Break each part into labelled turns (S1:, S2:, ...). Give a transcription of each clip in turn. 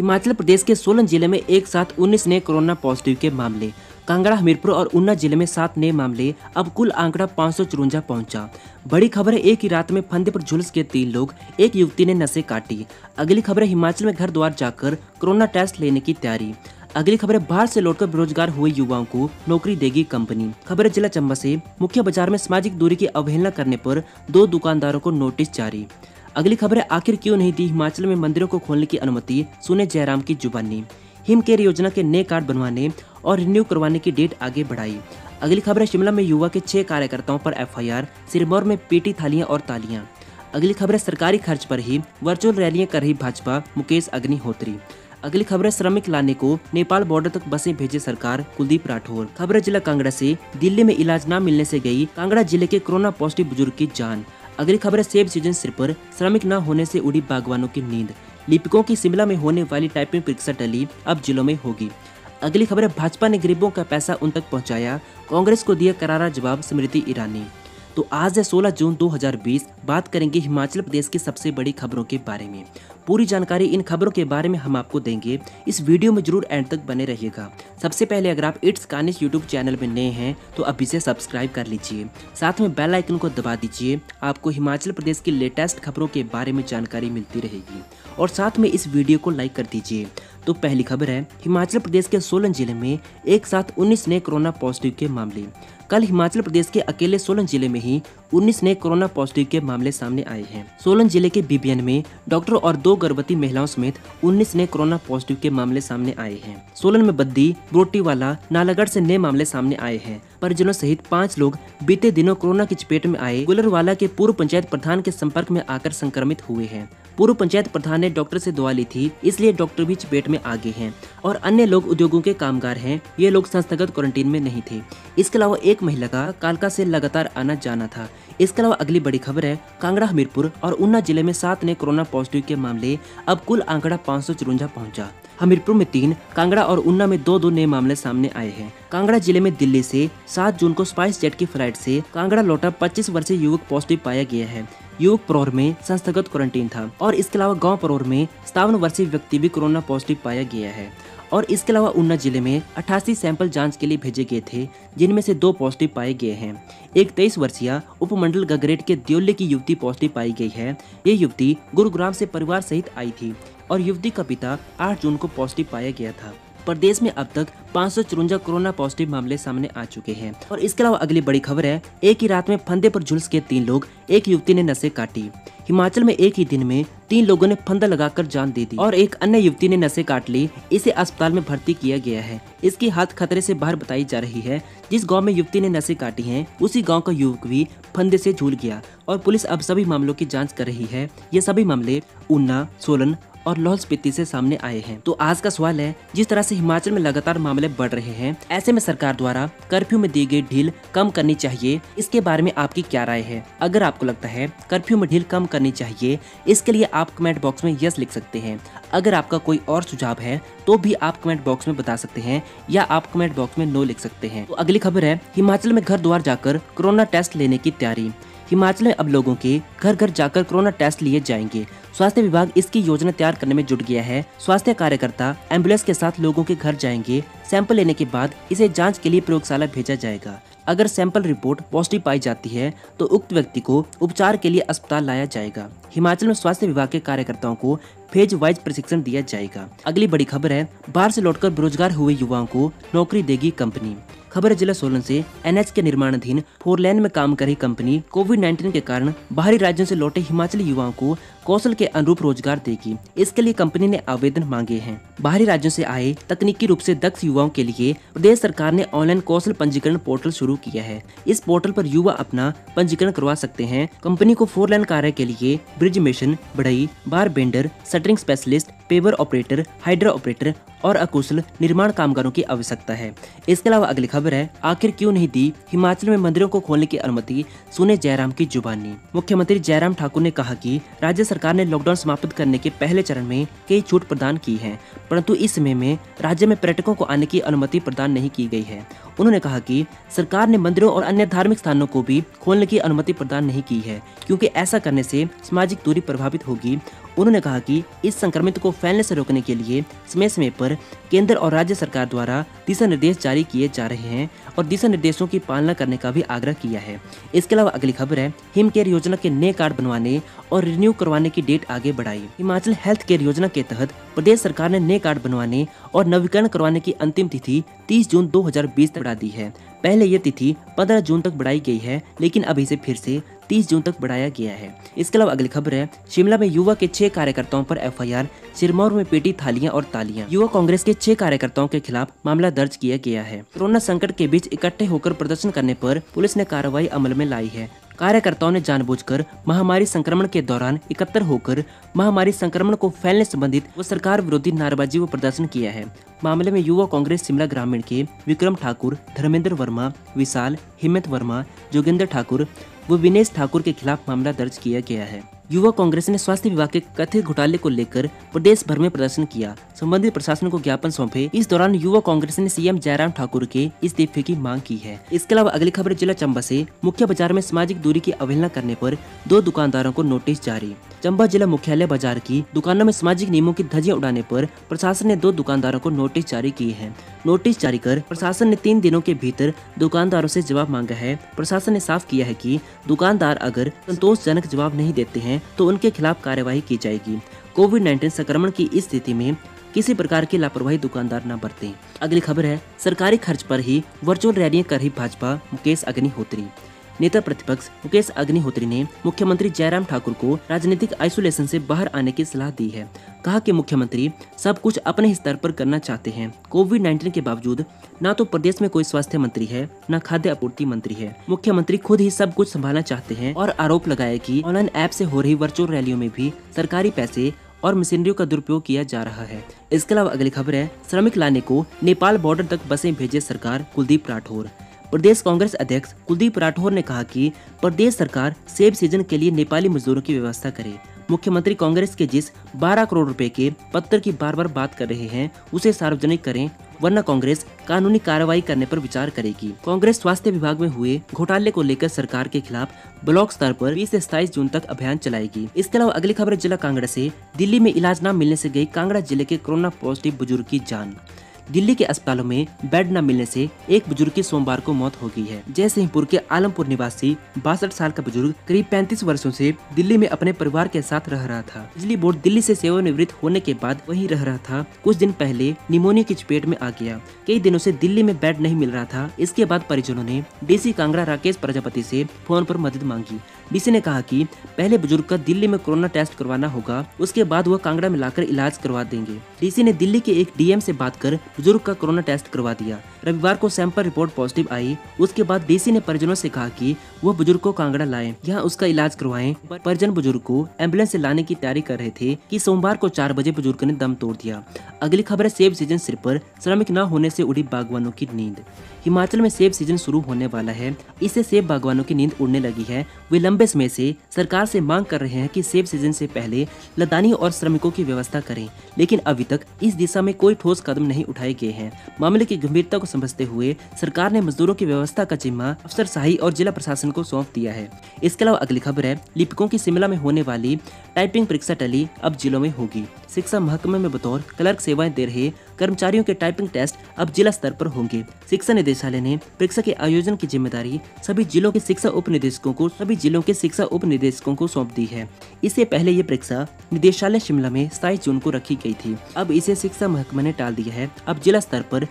S1: हिमाचल प्रदेश के सोलन जिले में एक साथ 19 नए कोरोना पॉजिटिव के मामले। कांगड़ा, हमीरपुर और ऊना जिले में 7 नए मामले। अब कुल आंकड़ा 554 पहुंचा। बड़ी खबर है, एक ही रात में फंदे पर झुलस के 3 लोग, एक युवती ने नसें काटी। अगली खबर है, हिमाचल में घर द्वार जाकर कोरोना टेस्ट लेने की तैयारी। अगली खबर है, बाहर से लौटकर बेरोजगार हुए युवाओं को नौकरी देगी कंपनी। खबर है, जिला चंबा से मुख्य बाजार में सामाजिक दूरी की अवहेलना करने पर 2 दुकानदारों को नोटिस जारी। अगली खबर है, आखिर क्यों नहीं दी हिमाचल में मंदिरों को खोलने की अनुमति, सुने जयराम की जुबानी। हिम केयर योजना के नए कार्ड बनवाने और रिन्यू करवाने की डेट आगे बढ़ाई। अगली खबर है, शिमला में युवा के 6 कार्यकर्ताओं पर एफआईआर, सिरमौर में पीटी थालियां और तालियां। अगली खबर है, सरकारी खर्च पर ही वर्चुअल रैलियां कर रही भाजपा, मुकेश अग्निहोत्री। अगली खबर है, श्रमिक लाने को नेपाल बॉर्डर तक बसें भेजे सरकार, कुलदीप राठौर। खबर है, जिला कांगड़ा से दिल्ली में इलाज न मिलने से गई कांगड़ा जिले के कोरोना पॉजिटिव बुजुर्ग की जान। अगली खबर है, सेब सीजन सिर पर, श्रमिक न होने से उड़ी बागवानों की नींद। लिपिकों की शिमला में होने वाली टाइपिंग परीक्षा टली, अब जिलों में होगी। अगली खबर है, भाजपा ने गरीबों का पैसा उन तक पहुंचाया, कांग्रेस को दिया करारा जवाब, स्मृति ईरानी। तो आज है 16 जून 2020। बात करेंगे हिमाचल प्रदेश की सबसे बड़ी खबरों के बारे में। पूरी जानकारी इन खबरों के बारे में हम आपको देंगे। इस वीडियो में जरूर एंड तक बने रहिएगा। सबसे पहले अगर आप इट्स कानिश यूट्यूब चैनल में नए हैं तो अभी से सब्सक्राइब कर लीजिए, साथ में बेल आइकन को दबा दीजिए। आपको हिमाचल प्रदेश की लेटेस्ट खबरों के बारे में जानकारी मिलती रहेगी और साथ में इस वीडियो को लाइक कर दीजिए। तो पहली खबर है, हिमाचल प्रदेश के सोलन जिले में एक साथ 19 नए कोरोना पॉजिटिव के मामले। कल हिमाचल प्रदेश के अकेले सोलन जिले में ही 19 नए कोरोना पॉजिटिव के मामले सामने आए हैं। सोलन जिले के बीबीएन में डॉक्टर और 2 गर्भवती महिलाओं समेत 19 नए कोरोना पॉजिटिव के मामले सामने आए हैं। सोलन में बद्दी, बरोटीवाला, नालागढ़ से नए मामले सामने आए हैं। परिजनों सहित 5 लोग बीते दिनों कोरोना की चपेट में आए गुलरवाला के पूर्व पंचायत प्रधान के संपर्क में आकर संक्रमित हुए हैं। पूर्व पंचायत प्रधान ने डॉक्टर से दवा ली थी, इसलिए डॉक्टर भी चपेट में आ गए हैं और अन्य लोग उद्योगों के कामगार हैं। ये लोग संस्थागत क्वारंटीन में नहीं थे। इसके अलावा एक महिला का कालका से लगातार आना जाना था। इसके अलावा अगली बड़ी खबर है, कांगड़ा, हमीरपुर और ऊना जिले में 7 नए कोरोना पॉजिटिव के मामले। अब कुल आंकड़ा 554 पहुंचा। हमीरपुर में 3, कांगड़ा और ऊना में 2 नए मामले सामने आए हैं। कांगड़ा जिले में दिल्ली से 7 जून को स्पाइस जेट की फ्लाइट से कांगड़ा लौटा 25 वर्षीय युवक पॉजिटिव पाया गया है। युवक परोर में संस्थागत क्वारंटीन था और इसके अलावा गांव परोर में 57 वर्षीय व्यक्ति भी कोरोना पॉजिटिव पाया गया है। और इसके अलावा ऊना जिले में 88 सैंपल जांच के लिए भेजे गए थे, जिनमें से 2 पॉजिटिव पाए गए हैं। एक 23 वर्षीय उपमंडल गगरेट के द्योले की युवती पॉजिटिव पाई गई है। ये युवती गुरुग्राम से परिवार सहित आई थी और युवती का पिता 8 जून को पॉजिटिव पाया गया था। प्रदेश में अब तक 554 कोरोना पॉजिटिव मामले सामने आ चुके हैं। और इसके अलावा अगली बड़ी खबर है, एक ही रात में फंदे पर झुलस के 3 लोग, एक युवती ने नसें काटी। हिमाचल में एक ही दिन में 3 लोगों ने फंदा लगाकर जान दे दी और एक अन्य युवती ने नसें काट ली। इसे अस्पताल में भर्ती किया गया है। इसकी हालत खतरे से बाहर बताई जा रही है। जिस गांव में युवती ने नसें काटी हैं, उसी गांव का युवक भी फंदे से झूल गया और पुलिस अब सभी मामलों की जाँच कर रही है। ये सभी मामले ऊना, सोलन और लाहौल स्पीति से सामने आए हैं। तो आज का सवाल है, जिस तरह से हिमाचल में लगातार मामले बढ़ रहे हैं, ऐसे में सरकार द्वारा कर्फ्यू में दी गई ढील कम करनी चाहिए। इसके बारे में आपकी क्या राय है? अगर आपको लगता है कर्फ्यू में ढील कम करनी चाहिए, इसके लिए आप कमेंट बॉक्स में यस लिख सकते हैं। अगर आपका कोई और सुझाव है तो भी आप कमेंट बॉक्स में बता सकते हैं या आप कमेंट बॉक्स में नो लिख सकते हैं। तो अगली खबर है, हिमाचल में घर द्वार जाकर कोरोना टेस्ट लेने की तैयारी। हिमाचल में अब लोगों के घर घर जाकर कोरोना टेस्ट लिए जाएंगे। स्वास्थ्य विभाग इसकी योजना तैयार करने में जुट गया है। स्वास्थ्य कार्यकर्ता एम्बुलेंस के साथ लोगों के घर जाएंगे। सैंपल लेने के बाद इसे जांच के लिए प्रयोगशाला भेजा जाएगा। अगर सैंपल रिपोर्ट पॉजिटिव पाई जाती है तो उक्त व्यक्ति को उपचार के लिए अस्पताल लाया जाएगा। हिमाचल में स्वास्थ्य विभाग के कार्यकर्ताओं को फेज वाइज प्रशिक्षण दिया जाएगा। अगली बड़ी खबर है, बाहर से लौटकर बेरोजगार हुए युवाओं को नौकरी देगी कंपनी। खबर है, जिला सोलन से एनएच के निर्माणाधीन 4 लेन में काम कर रही कंपनी कोविड-19 के कारण बाहरी राज्यों से लौटे हिमाचली युवाओं को कौशल के अनुरूप रोजगार देगी। इसके लिए कंपनी ने आवेदन मांगे हैं। बाहरी राज्यों से आए तकनीकी रूप से दक्ष युवाओं के लिए प्रदेश सरकार ने ऑनलाइन कौशल पंजीकरण पोर्टल शुरू किया है। इस पोर्टल पर युवा अपना पंजीकरण करवा सकते हैं। कंपनी को 4 लेन कार्य के लिए ब्रिज मेशन, बढ़ई, bar bender, shuttering specialist, paver operator, hydra operator और अकुशल निर्माण कामगारों की आवश्यकता है। इसके अलावा अगली खबर है, आखिर क्यों नहीं दी हिमाचल में मंदिरों को खोलने की अनुमति, सुने जयराम की जुबानी। मुख्यमंत्री जयराम ठाकुर ने कहा कि राज्य सरकार ने लॉकडाउन समाप्त करने के पहले चरण में कई छूट प्रदान की है, परंतु इस समय में राज्य में पर्यटकों को आने की अनुमति प्रदान नहीं की गई है। उन्होंने कहा कि सरकार ने मंदिरों और अन्य धार्मिक स्थानों को भी खोलने की अनुमति प्रदान नहीं की है, क्योंकि ऐसा करने से सामाजिक दूरी प्रभावित होगी। उन्होंने कहा कि इस संक्रमित को फैलने से रोकने के लिए समय समय पर केंद्र और राज्य सरकार द्वारा दिशा निर्देश जारी किए जा रहे हैं और दिशा निर्देशों की पालना करने का भी आग्रह किया है। इसके अलावा अगली खबर है, हिम केयर योजना के नए कार्ड बनवाने और रिन्यू करवाने की डेट आगे बढ़ाई। हिमाचल हेल्थ केयर योजना के तहत प्रदेश सरकार ने नए कार्ड बनवाने और नवीकरण करवाने की अंतिम तिथि 30 जून 2020 तक बढ़ा दी है। पहले ये तिथि 15 जून तक बढ़ाई गई है, लेकिन अब इसे फिर से 30 जून तक बढ़ाया गया है। इसके अलावा अगली खबर है, शिमला में युवा के 6 कार्यकर्ताओं पर एफआईआर, सिरमौर में पेटी थालियां और तालियां। युवा कांग्रेस के 6 कार्यकर्ताओं के खिलाफ मामला दर्ज किया गया है। कोरोना संकट के बीच इकट्ठे होकर प्रदर्शन करने पर पुलिस ने कार्रवाई अमल में लाई है। कार्यकर्ताओं ने जानबूझकर महामारी संक्रमण के दौरान एकत्र होकर महामारी संक्रमण को फैलने संबंधित व सरकार विरोधी नारेबाजी व प्रदर्शन किया है। मामले में युवा कांग्रेस शिमला ग्रामीण के विक्रम ठाकुर, धर्मेंद्र वर्मा, विशाल, हिम्मत वर्मा, जोगिंदर ठाकुर व विनेश ठाकुर के खिलाफ मामला दर्ज किया गया है। युवा कांग्रेस ने स्वास्थ्य विभाग के कथित घोटाले को लेकर प्रदेश भर में प्रदर्शन किया, संबंधित प्रशासन को ज्ञापन सौंपे। इस दौरान युवा कांग्रेस ने सीएम जयराम ठाकुर के इस्तीफे की मांग की है। इसके अलावा अगली खबर जिला चंबा से, मुख्य बाजार में सामाजिक दूरी की अवहेलना करने पर 2 दुकानदारों को नोटिस जारी। चंबा जिला मुख्यालय बाजार की दुकानों में सामाजिक नियमों की धज्जियां उड़ाने पर प्रशासन ने 2 दुकानदारों को नोटिस जारी किए हैं। नोटिस जारी कर प्रशासन ने 3 दिनों के भीतर दुकानदारों से जवाब मांगा है। प्रशासन ने साफ किया है कि दुकानदार अगर संतोषजनक जवाब नहीं देते हैं तो उनके खिलाफ कार्यवाही की जाएगी। कोविड-19 संक्रमण की इस स्थिति में किसी प्रकार की लापरवाही दुकानदार न बरतें। अगली खबर है, सरकारी खर्च पर ही वर्चुअल रैलियां कर रही भाजपा, मुकेश अग्निहोत्री। नेता प्रतिपक्ष मुकेश अग्निहोत्री ने मुख्यमंत्री जयराम ठाकुर को राजनीतिक आइसोलेशन से बाहर आने की सलाह दी है। कहा कि मुख्यमंत्री सब कुछ अपने स्तर पर करना चाहते हैं। कोविड-19 के बावजूद न तो प्रदेश में कोई स्वास्थ्य मंत्री है, न खाद्य आपूर्ति मंत्री है। मुख्यमंत्री खुद ही सब कुछ संभालना चाहते हैं और आरोप लगाया कि ऑनलाइन ऐप से हो रही वर्चुअल रैलियों में भी सरकारी पैसे और मशीनरियों का दुरुपयोग किया जा रहा है। इसके अलावा अगली खबर है, श्रमिक लाने को नेपाल बॉर्डर तक बसें भेजे सरकार, कुलदीप राठौर। प्रदेश कांग्रेस अध्यक्ष कुलदीप राठौर ने कहा कि प्रदेश सरकार सेब सीजन के लिए नेपाली मजदूरों की व्यवस्था करे। मुख्यमंत्री कांग्रेस के जिस 12 करोड़ रुपए के पत्र की बार बार बात कर रहे हैं उसे सार्वजनिक करें, वरना कांग्रेस कानूनी कार्रवाई करने पर विचार करेगी। कांग्रेस स्वास्थ्य विभाग में हुए घोटाले को लेकर सरकार के खिलाफ ब्लॉक स्तर पर 20 से 27 जून तक अभियान चलाएगी। इसके अलावा अगली खबर जिला कांगड़ा से, दिल्ली में इलाज न मिलने से गई कांगड़ा जिले के कोरोना पॉजिटिव बुजुर्ग की जान। दिल्ली के अस्पतालों में बेड न मिलने से एक बुजुर्ग की सोमवार को मौत हो गई है। जयसिंहपुर के आलमपुर निवासी 62 साल का बुजुर्ग करीब 35 वर्षों से दिल्ली में अपने परिवार के साथ रह रहा था। बिजली बोर्ड दिल्ली से सेवानिवृत्त होने के बाद वहीं रह रहा था। कुछ दिन पहले निमोनिया की चपेट में आ गया। कई दिनों से दिल्ली में बेड नहीं मिल रहा था। इसके बाद परिजनों ने डीसी कांगड़ा राकेश प्रजापति से फोन पर मदद मांगी। डीसी ने कहा कि पहले बुजुर्ग का दिल्ली में कोरोना टेस्ट करवाना होगा, उसके बाद वह कांगड़ा में लाकर इलाज करवा देंगे। डीसी ने दिल्ली के एक डीएम से बात कर बुजुर्ग का कोरोना टेस्ट करवा दिया। रविवार को सैंपल रिपोर्ट पॉजिटिव आई। उसके बाद डीसी ने परिजनों से कहा कि वह बुजुर्ग को कांगड़ा लाएं, यहाँ उसका इलाज करवाएं। परिजन बुजुर्ग को एम्बुलेंस से लाने की तैयारी कर रहे थे कि सोमवार को 4 बजे बुजुर्ग ने दम तोड़ दिया। अगली खबर है, सेब सीजन सिर पर, श्रमिक न होने से उड़ी बागवानों की नींद। हिमाचल में सेब सीजन शुरू होने वाला है, इससे सेब बागवानों की नींद उड़ने लगी है। वे लंबे समय से सरकार से मांग कर रहे हैं कि सेब सीजन से पहले लदानी और श्रमिकों की व्यवस्था करें, लेकिन अभी तक इस दिशा में कोई ठोस कदम नहीं उठाए गए हैं। मामले की गंभीरता को समझते हुए सरकार ने मजदूरों की व्यवस्था का जिम्मा अफसरशाही और जिला प्रशासन को सौंप दिया है। इसके अलावा अगली खबर है, लिपिकों की शिमला में होने वाली टाइपिंग परीक्षा टली अब जिलों में होगी। शिक्षा महकमे में बतौर क्लर्क सेवाएं दे रहे कर्मचारियों के टाइपिंग टेस्ट अब जिला स्तर पर होंगे। शिक्षा निदेशालय ने परीक्षा के आयोजन की जिम्मेदारी सभी जिलों के शिक्षा उप निदेशकों को सौंप दी है। इससे पहले ये परीक्षा निदेशालय शिमला में 27 जून को रखी गई थी। अब इसे शिक्षा महकमे ने टाल दिया है। अब जिला स्तर पर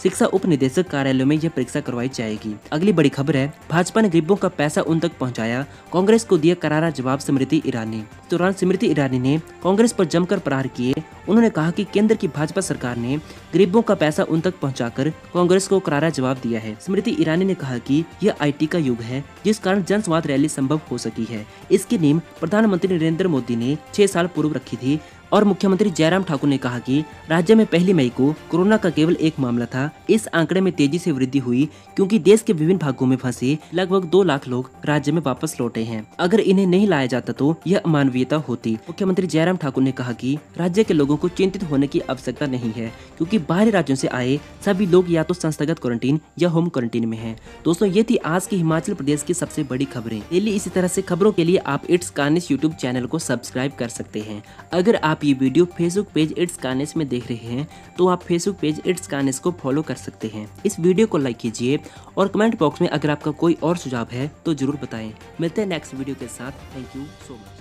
S1: शिक्षा उप निदेशक कार्यालयों में यह परीक्षा करवाई जाएगी। अगली बड़ी खबर है, भाजपा ने गरीबों का पैसा उन तक पहुंचाया, कांग्रेस को दिया करारा जवाब स्मृति ईरानी। इस दौरान स्मृति ईरानी ने कांग्रेस पर जमकर प्रहार किए। उन्होंने कहा कि केंद्र की भाजपा सरकार ने गरीबों का पैसा उन तक पहुंचाकर कांग्रेस को करारा जवाब दिया है। स्मृति ईरानी ने कहा कि यह IT का युग है, जिस कारण जनसंवाद रैली संभव हो सकी है। इसकी नींव प्रधानमंत्री नरेंद्र मोदी ने 6 साल पूर्व रखी थी। और मुख्यमंत्री जयराम ठाकुर ने कहा कि राज्य में 1 मई को कोरोना का केवल एक मामला था। इस आंकड़े में तेजी से वृद्धि हुई क्योंकि देश के विभिन्न भागों में फंसे लगभग 2 लाख लोग राज्य में वापस लौटे हैं। अगर इन्हें नहीं लाया जाता तो यह अमानवीयता होती। मुख्यमंत्री जयराम ठाकुर ने कहा कि राज्य के लोगों को चिंतित होने की आवश्यकता नहीं है क्योंकि बाहरी राज्यों से आए सभी लोग या तो संस्थागत क्वारंटीन या होम क्वारंटीन में हैं। दोस्तों, ये थी आज की हिमाचल प्रदेश की सबसे बड़ी खबरें। डेली इसी तरह से खबरों के लिए आप इट्स कानिश यूट्यूब चैनल को सब्सक्राइब कर सकते हैं। अगर आप ये वीडियो फेसबुक पेज इट्स कानिश में देख रहे हैं तो आप फेसबुक पेज इट्स कानिश को फॉलो कर सकते हैं। इस वीडियो को लाइक कीजिए और कमेंट बॉक्स में अगर आपका कोई और सुझाव है तो जरूर बताएं। मिलते हैं नेक्स्ट वीडियो के साथ। Thank you so much.